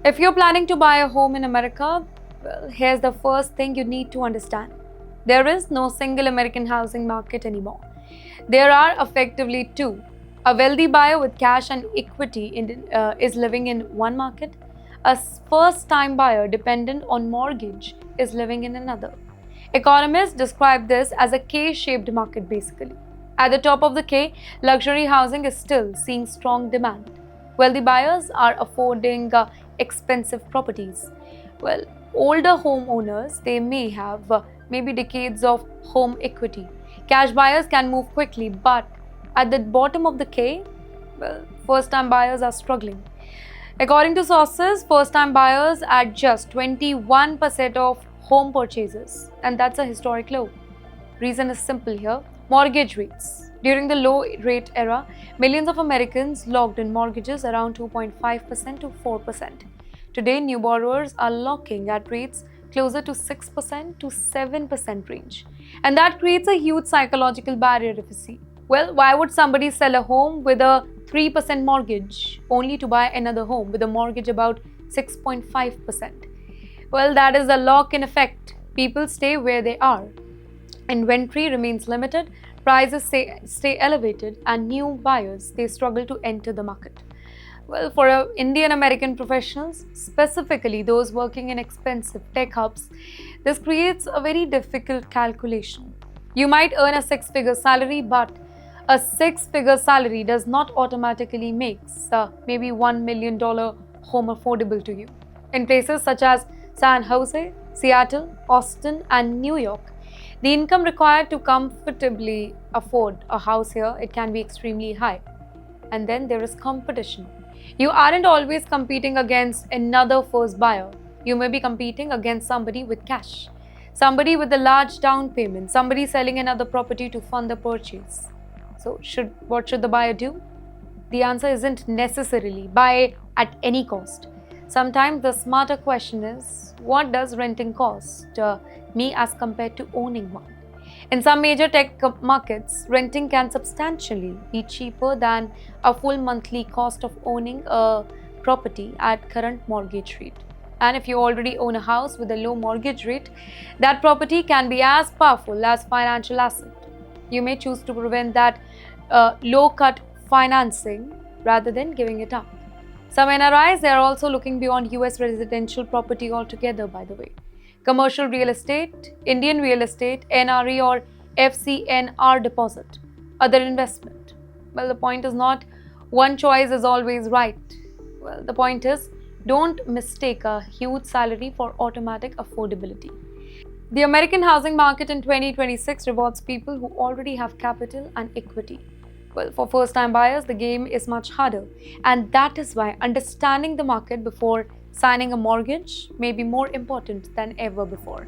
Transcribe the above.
If you're planning to buy a home in America, well, here's the first thing you need to understand. There is no single American housing market anymore. There are effectively two. A wealthy buyer with cash and equity is living in one market. A first-time buyer dependent on mortgage is living in another. Economists describe this as a K-shaped market basically. At the top of the K, luxury housing is still seeing strong demand. Wealthy buyers are affording expensive properties. Well, older homeowners, they may have maybe decades of home equity. Cash buyers can move quickly, but at the bottom of the K, well, first-time buyers are struggling. According to sources, first-time buyers at just 21% of home purchases, and that's a historic low. Reason is simple here: mortgage rates. During the low rate era, millions of Americans locked in mortgages around 2.5% to 4%. Today, new borrowers are locking at rates closer to 6% to 7% range. And that creates a huge psychological barrier if you see. Well, why would somebody sell a home with a 3% mortgage only to buy another home with a mortgage about 6.5%? Well, that is the lock-in effect. People stay where they are. Inventory remains limited, prices stay elevated, and new buyers, they struggle to enter the market. Well, for Indian American professionals, specifically those working in expensive tech hubs, this creates a very difficult calculation. You might earn a six-figure salary, but a six-figure salary does not automatically make maybe $1 million home affordable to you. In places such as San Jose, Seattle, Austin, and New York, the income required to comfortably afford a house here, it can be extremely high. And then there is competition. You aren't always competing against another first buyer. You may be competing against somebody with cash, somebody with a large down payment, somebody selling another property to fund the purchase. So what should the buyer do? The answer isn't necessarily buy at any cost. Sometimes the smarter question is, what does renting cost me as compared to owning one? In some major tech markets, renting can substantially be cheaper than a full monthly cost of owning a property at current mortgage rate. And if you already own a house with a low mortgage rate, that property can be as powerful as financial asset. You may choose to prevent that low-cut financing rather than giving it up. Some NRIs, they are also looking beyond US residential property altogether, by the way. Commercial real estate, Indian real estate, NRE or FCNR deposit, other investment. Well, the point is not one choice is always right. Well, the point is, don't mistake a huge salary for automatic affordability. The American housing market in 2026 rewards people who already have capital and equity. Well, for first-time buyers, the game is much harder. And that is why understanding the market before signing a mortgage may be more important than ever before.